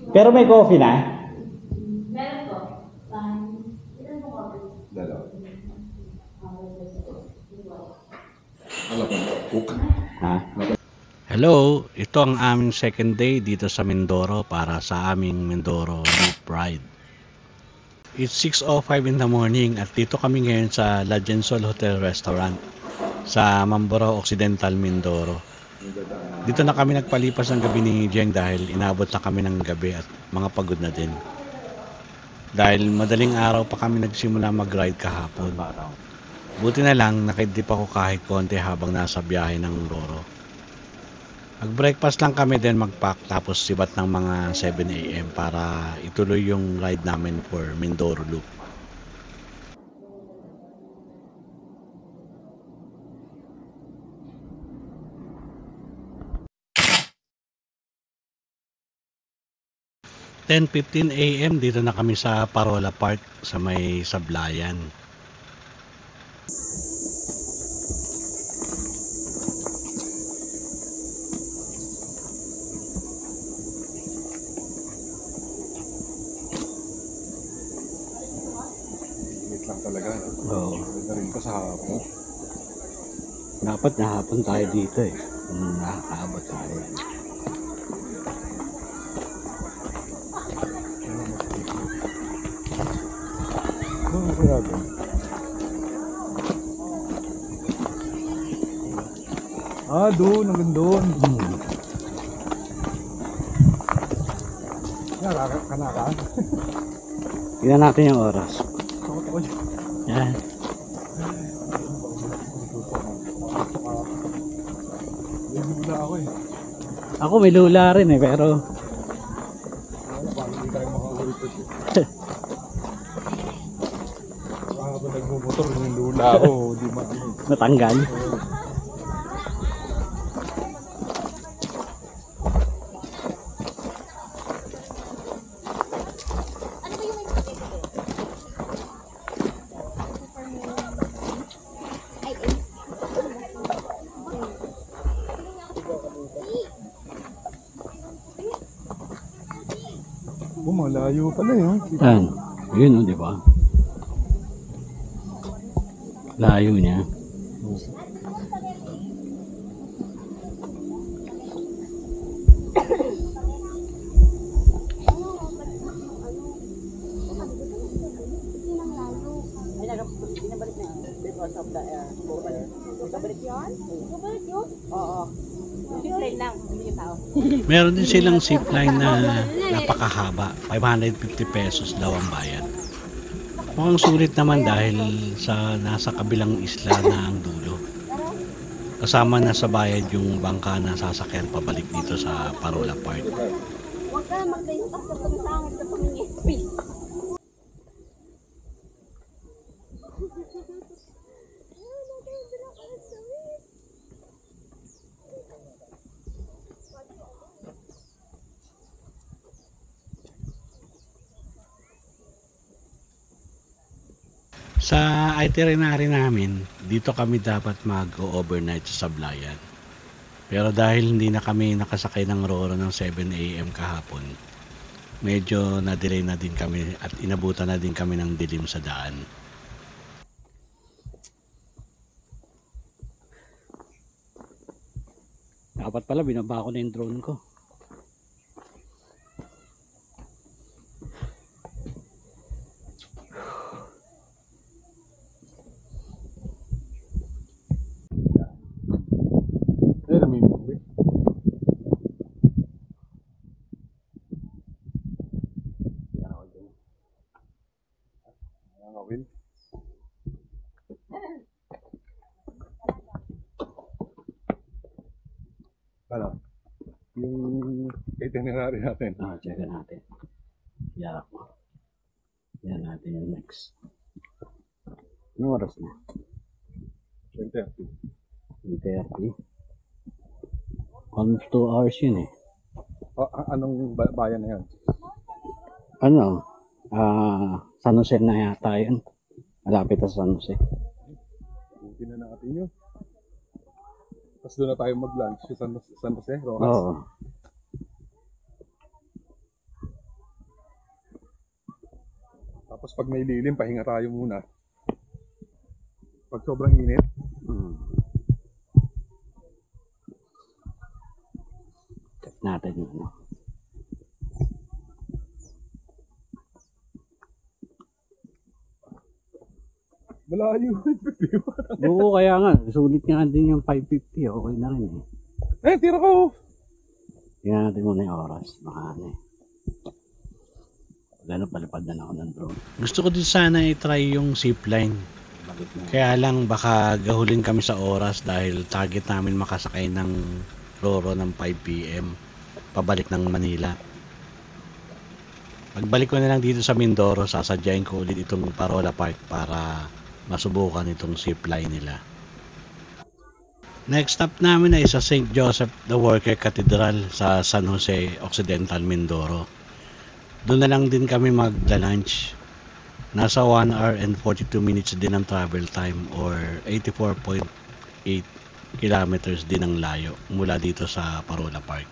Pero may coffee na? Meron po. Ilan po coffee? Dalawa. Ano pa? Cook. Ha? Hello, ito ang aming second day dito sa Mindoro para sa aming Mindoro Loop Ride. It's 6:05 in the morning at dito kami ngayon sa La Gensol Hotel Restaurant sa Mamburao Occidental, Mindoro. Dito na kami nagpalipas ng gabi ni Jeng dahil inabot na kami ng gabi at mga pagod na din. Dahil madaling araw pa kami nagsimula mag-ride kahapon. Buti na lang nakidip ako kahit konti habang nasa biyahe ng Roro. Mag-breakfast lang kami then mag-pack tapos sibat ng mga 7 AM para ituloy yung ride namin for Mindoro Loop. (10:15 AM) dito na kami sa Parola Park sa may Sablayan. Wait lang talaga. Oo. Wait na rin pa sa hapon. Dapat nahapon tayo dito eh. Nakakaabot tayo. Ano kaya doon? Doon. Hanggang doon. Kanaka. Tingnan natin yung oras. Takot ako dyan. Yan. May lula ako eh. Ako may lula rin eh pero Paano hindi tayo makakalipat eh. Habang nagmumotor yung lula ako, di maano. natanggal. Malayo pala yun. Yan. Yun o, di ba? Layo niya. Meron din silang zipline na napakahaba. 550 pesos daw ang bayad. Mukhang sulit naman dahil sa nasa kabilang isla na ang dulo. Kasama na sa bayad yung bangka na sasakyan pabalik dito sa Parola Park. Huwag ka magdayutas sa pagkasangit sa pamingin. Sa itinerary namin, dito kami dapat mag-overnight sa Sablayan. Pero dahil hindi na kami nakasakay ng Roro ng 7 AM kahapon, medyo na-delay na din kami at inabutan na din kami ng dilim sa daan. Dapat pala binaba ko na yung drone ko. Ayun, namimigwi. Ang awil. Ano? Yung itinerary natin. Check natin. Yan ako. Yan natin yung next. Ano oras na? 2030. 30. 2 hours yun eh. Anong bayan na yan? Ano? San Jose na yata yun. Malapit sa San Jose. Buti na natin yun. Tapos doon na tayo mag-lunch sa San Jose, Rojas. Oo. Tapos pag may lilim, pahinga tayo muna. Pag sobrang init, Cut natin yun. No? malayo. Oo, kaya nga. Sulit nga din yung 550. Okay na rin eh. Tira ko! Tingnan natin muna yung oras. Baka ano eh. Gano'n palipad na ako ng drone. Gusto ko din sana i-try yung zipline. Kaya lang baka gahulin kami sa oras dahil target namin makasakay ng Roro ng 5 PM. Pabalik ng Manila. Pagbalik ko na lang dito sa Mindoro, sasadyain ko ulit itong Parola Park para masubukan itong zipline nila. Next stop namin ay sa St. Joseph the Worker Cathedral sa San Jose Occidental, Mindoro. Doon na lang din kami magla-lunch. Nasa 1 hour and 42 minutes din ang travel time or 84.8 kilometers din ang layo mula dito sa Parola Park.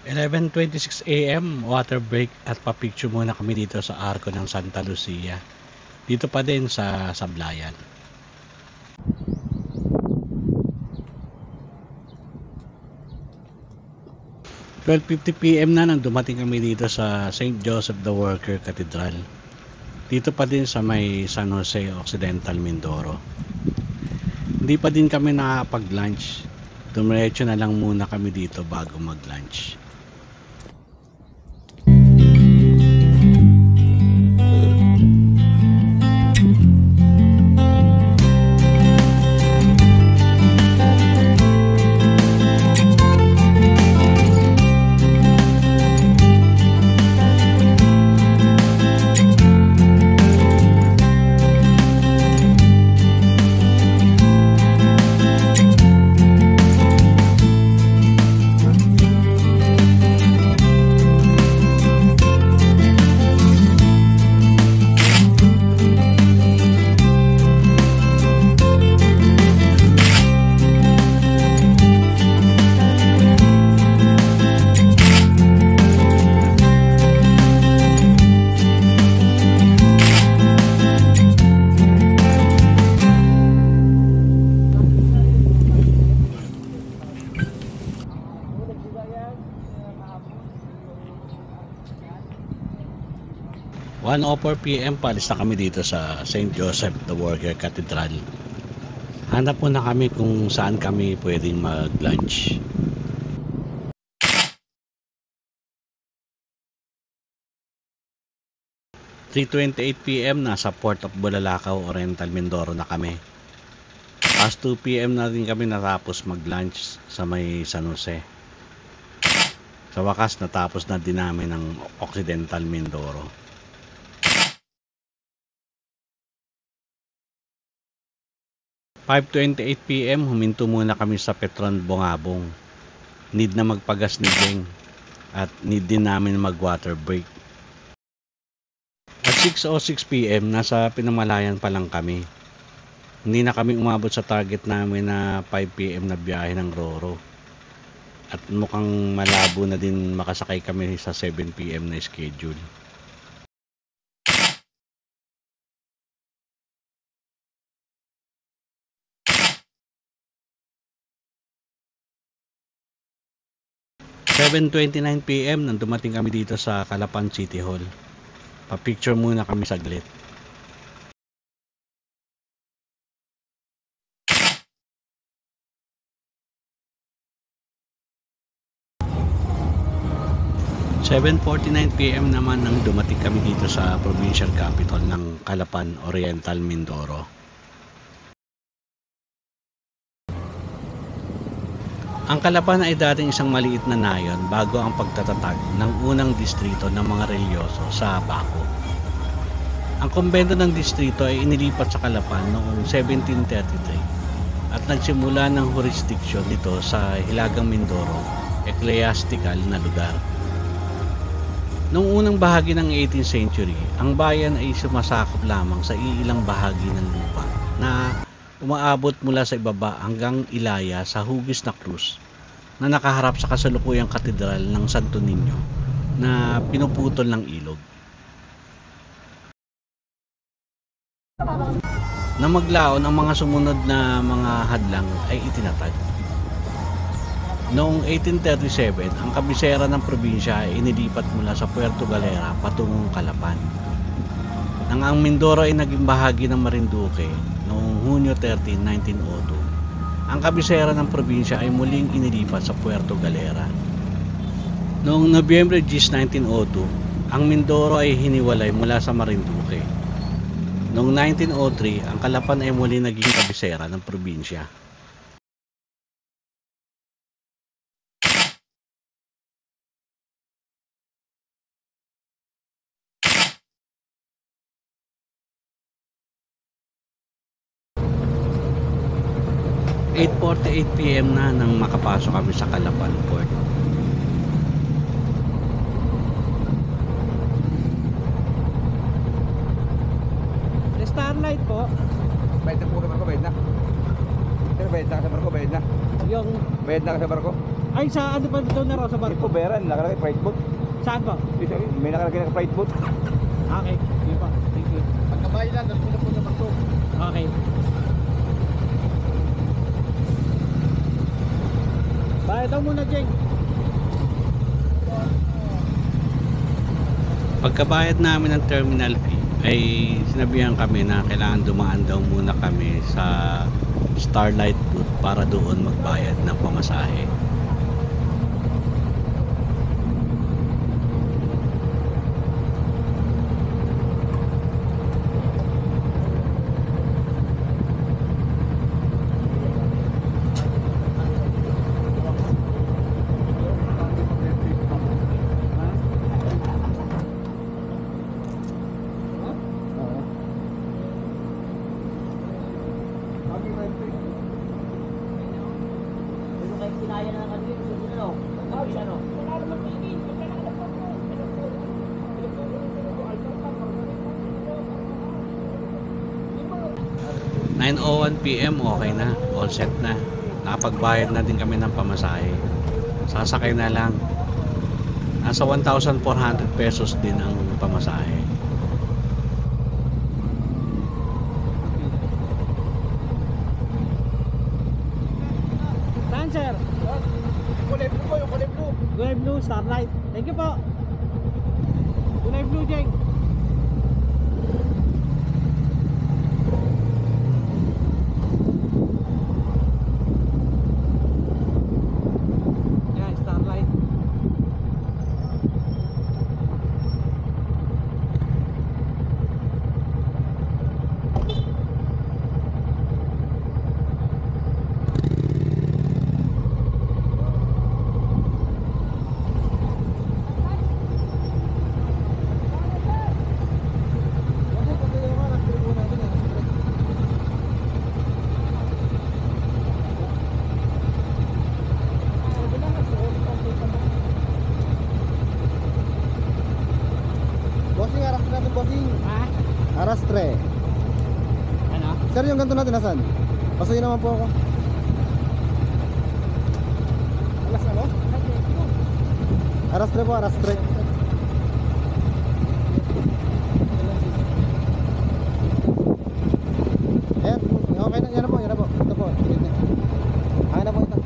(11:26 AM) water break at papicture muna kami dito sa Arco ng Santa Lucia. Dito pa din sa Sablayan. 12:50 PM na nang dumating kami dito sa St. Joseph the Worker Cathedral. Dito pa din sa may San Jose Occidental, Mindoro. Hindi pa din kami nakapag-lunch. Dumiretso na lang muna kami dito bago mag-lunch. 1:04 PM paalis na kami dito sa St. Joseph the Worker Cathedral. Hanap muna kami kung saan kami pwedeng mag-lunch. 3:28 PM nasa Port of Bulalakaw, Oriental Mindoro na kami. Past 2 PM na rin kami natapos mag-lunch sa may San Jose. Sa wakas natapos na din namin ang Occidental Mindoro. "5:28 PM huminto muna kami sa Petron Bongabong. Need na magpagas ni Jeng at need din namin mag-water break. At 6:06 PM nasa Pinamalayan pa lang kami. Hindi na kami umabot sa target namin na 5 PM na biyahe ng Roro. At mukhang malabo na din makasakay kami sa 7 PM na schedule. "7:29 PM nang dumating kami dito sa Calapan City Hall. Pa-picture muna kami saglit. "7:49 PM naman nang dumating kami dito sa provincial capital ng Calapan, Oriental Mindoro. Ang Calapan ay dating isang maliit na nayon bago ang pagtatatag ng unang distrito ng mga relyoso sa Baco. Ang kumbento ng distrito ay inilipat sa Calapan noong 1733 at nagsimula ng jurisdiction nito sa Hilagang Mindoro, ecclesiastical na lugar. Noong unang bahagi ng 18th century, ang bayan ay sumasakop lamang sa iilang bahagi ng lupa na umaabot mula sa ibaba hanggang Ilaya sa hugis na krus na nakaharap sa kasalukuyang katedral ng Santo Niño na pinuputol ng ilog. Na maglaon ang mga sumunod na mga hadlang ay itinatag. Noong 1837, ang kabisera ng probinsya ay inilipat mula sa Puerto Galera patungong Calapan. Nang ang Mindoro ay naging bahagi ng Marinduque noong Hunyo 13, 1902, ang kabisera ng probinsya ay muling inilipat sa Puerto Galera. Noong Nobyembre 10, 1902, ang Mindoro ay hiniwalay mula sa Marinduque. Noong 1903, ang Calapan ay muli naging kabisera ng probinsya. "8:48 PM na nang makapasok kami sa Calapan Port. Starlight po, Bayad na po sa barko, bayad na. Pero bayad na ka sa barko, bayad na. yung... Bayad na ka sa barko. Ay, sa ano ba doon na raw sa Hindi barko? po bayaran, nakalagay flight boat. Saan po? May nakalagay na flight boat. Okay, sige po. Thank you. Pagkabayad lang, dapat na po sa barko. Okay. Bayad daw muna, Jeng. Pagkabayad namin ng terminal fee, ay sinabihan kami na kailangan dumaan daw muna kami sa Starlight booth para doon magbayad ng pamasahe. Kinaya na kanina, ano? Ano? 9:01 PM okay na, all set na. Nakapagbayad na din kami ng pamasahe. Sasakay na lang. Nasa 1,400 pesos din ang pamasahe. Saan, sir? Kulay blue po, yung kulay blue. Kulay blue, Starlight. Thank you po. Kulay blue, Jeng. kanto natin, nasaan? Pasuyin naman po ako. Alas ano? Arastre po, arastre. Ayan, okay na, yan na po, yan na po. Ito po, ayan na po ito.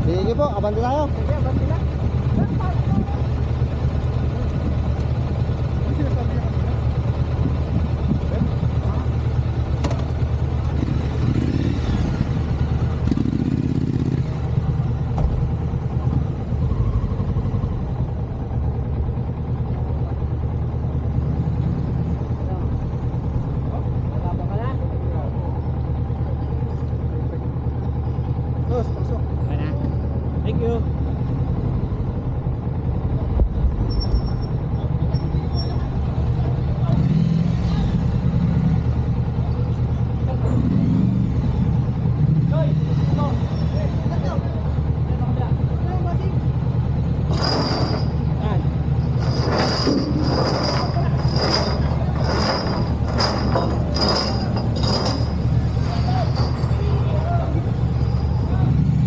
Sige po, abante tayo. Sige, abante na. Tos, pasok. Okay na. Thank you.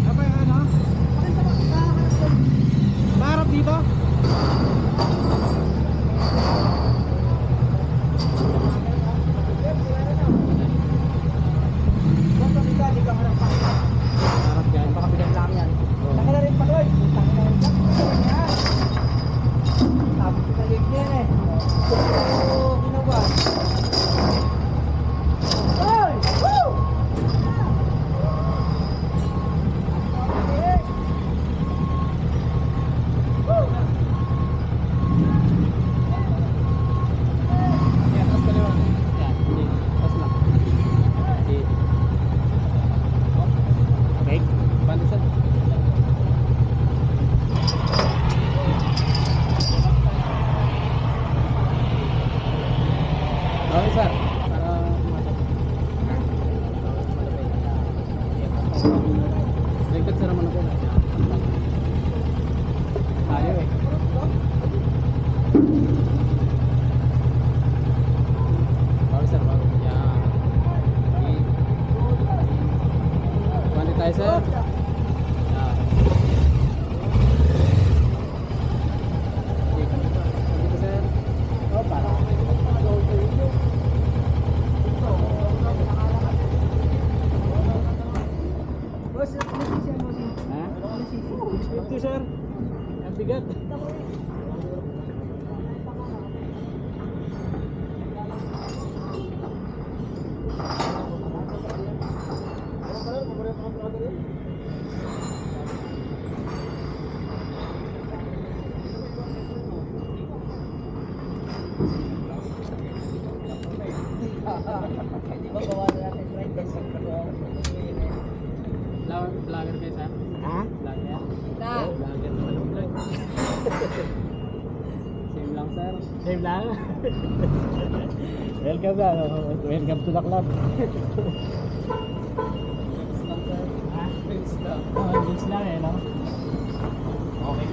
Apa yang ano? Maharap dito? Maharap dyan, baka bigyan lang yan. Taka na rin pa doy. Taka na rin pa. Sabi ko na lig yan eh. Oo, ginawa. Hoy! Woo! Yan, tas kaliwa. Yan, hindi. Tas lang. Hindi. Okay. Bandasan. Okay, sir. Para Dekat sa naman ako. Ayaw eh. Bago sir, bago. Yan. Okay. Bandi tayo sir. Yan. Okay, dito sir. Oh, para. Ha? Ito sir. Ang bigat. Vlogger kayo sir? Ha? Vlogger? Vlogger naman ang vlog. Same lang sir. Same lang? Welcome na. Welcome to the club. Ha? Drinks lang. Drinks lang eh, no? Okay.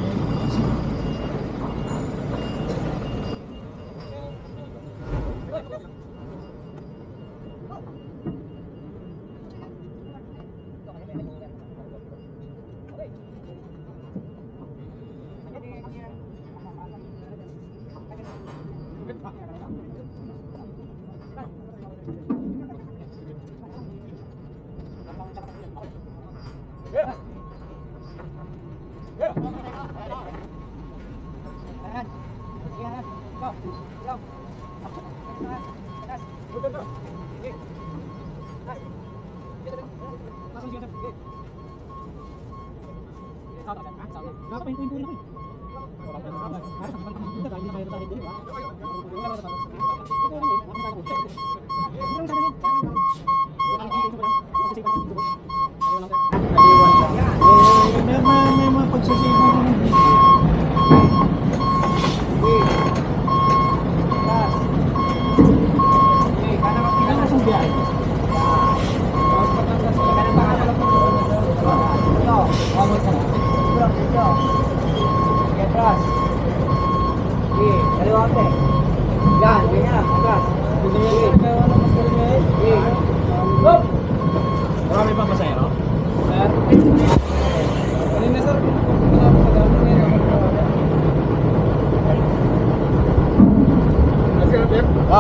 May mga pagsasibang ng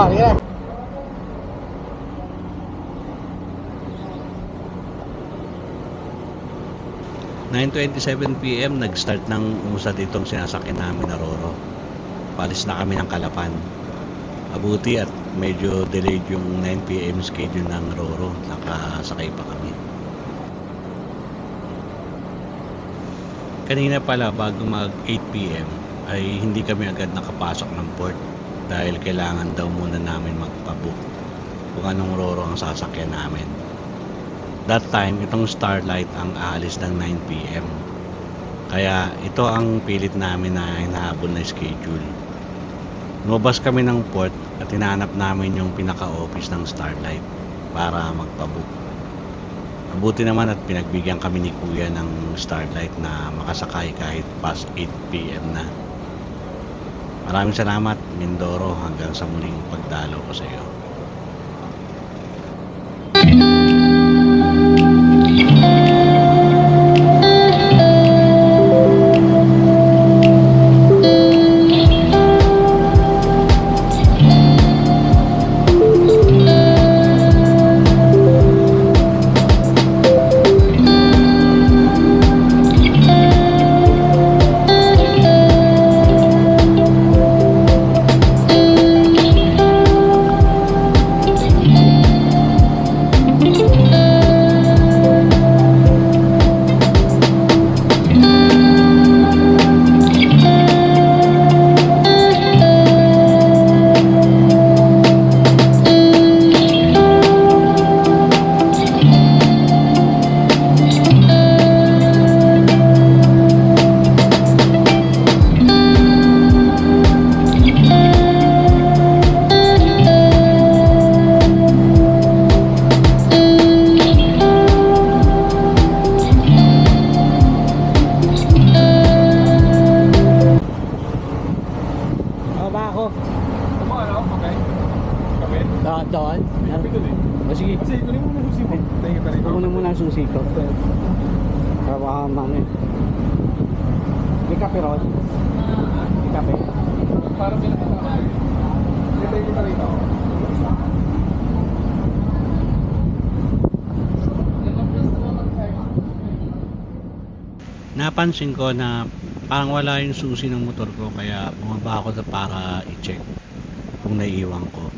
Oh, sige na. .27 PM nag-start ng usad itong sinasakyan namin na Roro. Palis na kami ng Calapan. Abuti at medyo delayed yung 9 PM schedule ng Roro. Nakasakay pa kami. Kanina pala bago mag 8 PM ay hindi kami agad nakapasok ng port dahil kailangan daw muna namin magpabook kung anong Roro ang sasakyan namin. That time, itong Starlight ang aalis ng 9 PM. Kaya ito ang pilit namin na hinahabol na schedule. Lumabas kami ng port at hinahanap namin yung pinaka-office ng Starlight para magpabook. Mabuti naman at pinagbigyan kami ni Kuya ng Starlight na makasakay kahit past 8 PM na. Maraming salamat, Mindoro, hanggang sa muling pagdalo ko sa iyo. Doon? Sige. Kasi kunin mo muna susi mo. Thank you pa rin. Kunin mo na ang susi ko. Para mami. May kape ron? May kape? Para pinakakape. Thank you pa rin. Napansin ko na parang wala yung susi ng motor ko kaya bumaba ako para i-check kung naiiwan ko.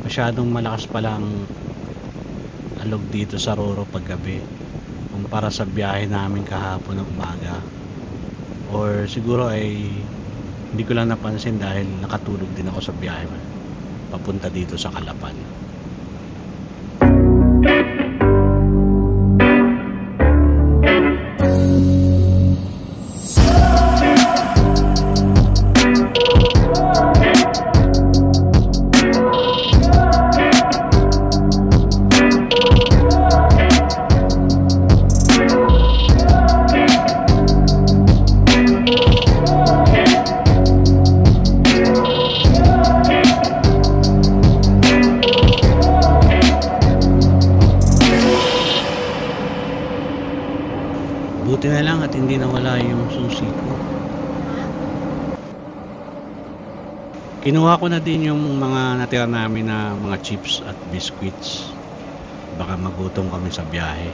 Masyadong malakas pala ang alog dito sa Roro paggabi kumpara sa biyahe namin kahapon ng umaga, or siguro ay hindi ko lang napansin dahil nakatulog din ako sa biyahe papunta dito sa Calapan. Buti na lang at hindi nawala yung susi ko. Kinuha ko na din yung mga natira namin na mga chips at biscuits. Baka magutom kami sa biyahe.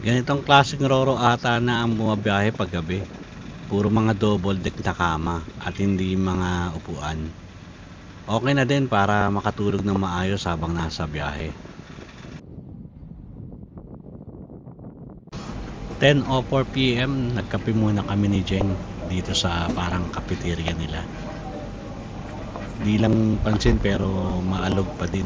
Ganitong klaseng Roro ata na ang bumabiyahe paggabi. Puro mga double deck na kama at hindi mga upuan. Okay na din para makatulog ng maayos habang nasa biyahe. 10:04 PM, nagkape muna kami ni Jeng dito sa parang cafeteria nila. Di lang pansin pero maalog pa din.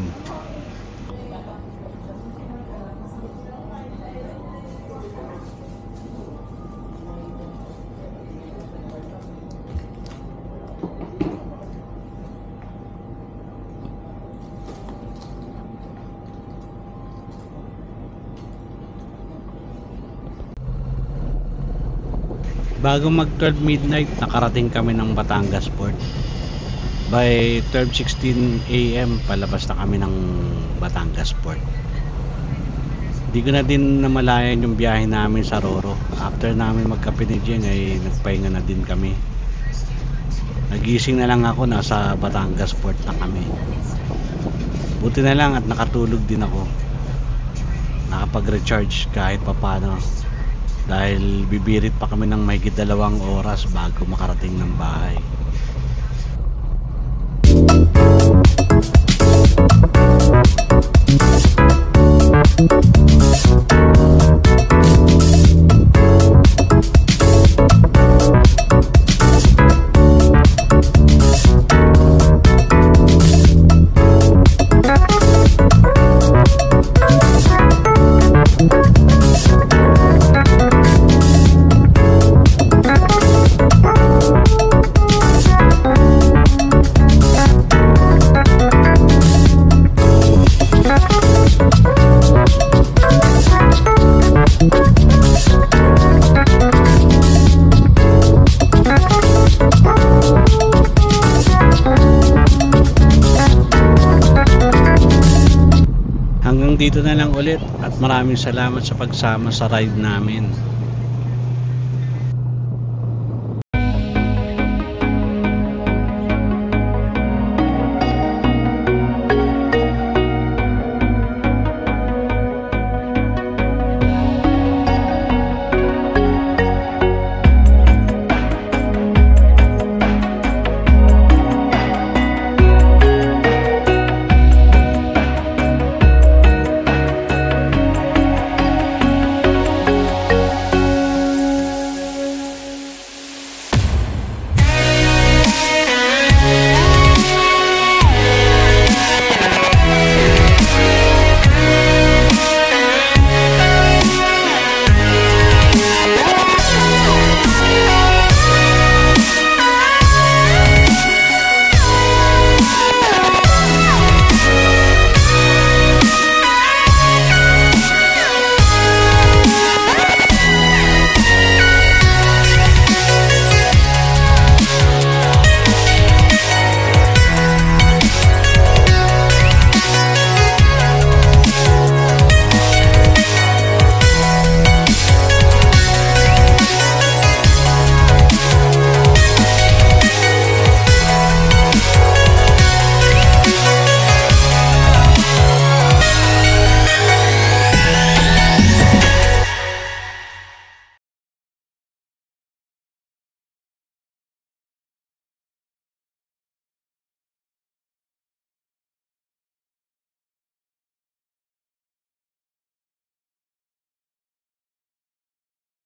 Bago mag 12 midnight, nakarating kami ng Batangas Port. By 12:16 AM, palabas na kami ng Batangas Port. Di ko na din namalayan yung biyahe namin sa Roro. After namin magkape ni Jeng ay nagpahinga na din kami. Nagising na lang ako, nasa Batangas Port na kami. Buti na lang at nakatulog din ako. Nakapag-recharge kahit papano. Dahil bibirit pa kami ng mahigit 2 oras bago makarating ng bahay. Hanggang dito na lang ulit at maraming salamat sa pagsama sa ride namin.